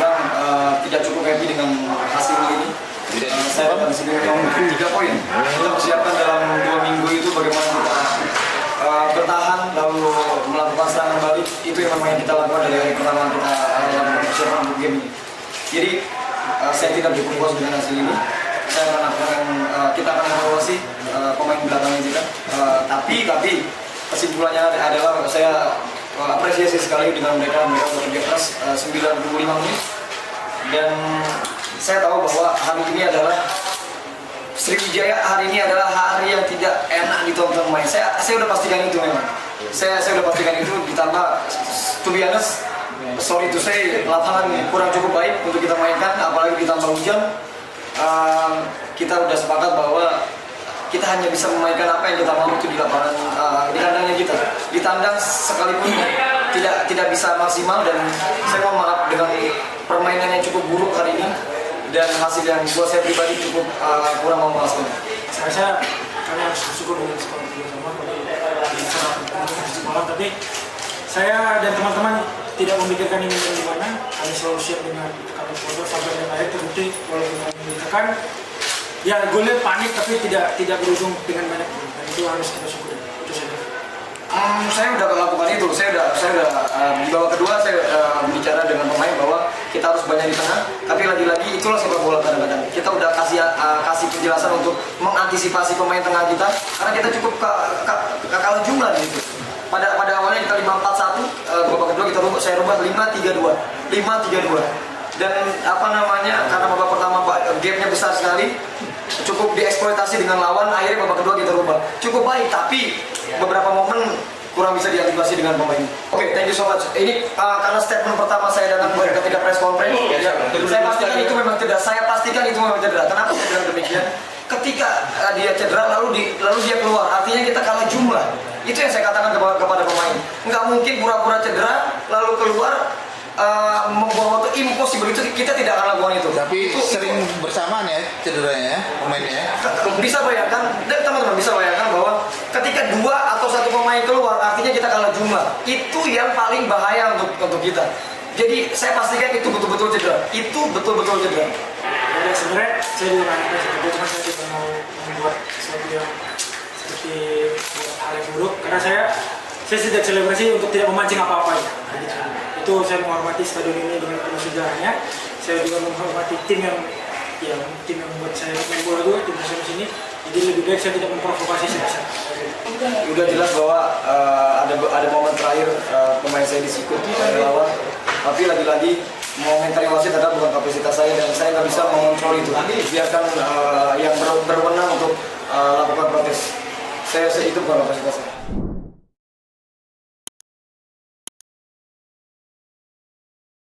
bilang tidak cukup happy dengan hasil ini. Saya akan sini memang 3 poin. Kita persiapkan dalam 2 minggu itu bagaimana kita bertahan lalu melakukan serangan balik. Itu yang namanya kita lakukan dari hari pertama kita dalam persiapan untuk game ini. Jadi saya tidak cukup puas dengan hasil ini. Saya akan kita akan evaluasi pemain belakangnya kita. Tapi kesimpulannya adalah saya apresiasi sekali dengan mereka bekerja keras 95 menit. Dan saya tahu bahwa hari ini adalah Sriwijaya, hari ini adalah hari yang tidak enak ditonton main. Saya udah pastikan itu memang. Saya udah pastikan itu, ditambah to be honest, sorry to say, lapangan kurang cukup baik untuk kita mainkan, apalagi ditambah hujan. Kita udah sepakat bahwa kita hanya bisa memainkan apa yang kita mau itu di lapangan, di kandangnya kita. Di tandang sekalipun tidak bisa maksimal, dan saya mohon maaf dengan permainan yang cukup buruk hari ini dan hasil yang buat saya pribadi cukup kurang memuaskan. Saya rasa kami harus bersyukur dengan skor 3-0 malam, tapi saya dan teman-teman tidak memikirkan ini di mana. Kami selalu siap dengan kami foto sampai dengan akhir, terbukti walaupun kami ditekan. Ya, golnya panik tapi tidak berujung dengan banyak gol, dan itu harus kita syukuri. Itu saja. Saya udah melakukan itu. Saya udah di babak kedua saya bicara dengan pemain bahwa kita harus banyak di tengah. Tapi lagi-lagi itulah sepak bola kadang-kadang. Kita udah kasih penjelasan untuk mengantisipasi pemain tengah kita, karena kita cukup kalah jumlah gitu. Pada awalnya kita 5-4-1, babak kedua saya rubah 5-3-2. Dan karena babak pertama gapnya besar sekali, cukup dieksploitasi dengan lawan, akhirnya babak kedua kita rubah. Cukup baik, tapi beberapa momen kurang bisa diaktifasi dengan pemain. Oke, thank you so much. Ini karena statement pertama saya datang ketika press conference, saya pastikan itu memang cedera. Kenapa saya bilang demikian? Ketika dia cedera lalu dia keluar, artinya kita kalah jumlah. Itu yang saya katakan kepada pemain. Nggak mungkin pura-pura cedera lalu keluar membuang waktu, impossible. Itu kita tidak akan lakukan itu. Tapi itu sering bersamaan ya cederanya ya pemainnya. Bisa bayangkan, dan teman-teman bisa bayangkan bahwa ketika 2 atau 1 pemain keluar, artinya kita kalah jumlah. Itu yang paling bahaya untuk kita. Jadi saya pastikan itu betul-betul cedera. Ya, sebenarnya saya juga nggak ada, cuma saya tidak mau membuat sesuatu yang seperti hal yang buruk, karena saya tidak selebrasi untuk tidak memancing apa-apa ya. Itu saya menghormati stadion ini dengan penuh sejarahnya. Saya juga menghormati tim yang membuat saya main bola juga, tim nasional sini. Jadi lebih baik saya tidak memprovokasi siapa. Udah jelas bahwa ada momen terakhir pemain saya disikut oleh lawan. Tapi lagi-lagi mengomentari wasit adalah bukan kapasitas saya, dan saya nggak bisa mengontrol itu. Biarkan yang berwenang untuk lakukan protes. Saya itu bukan kapasitas saya.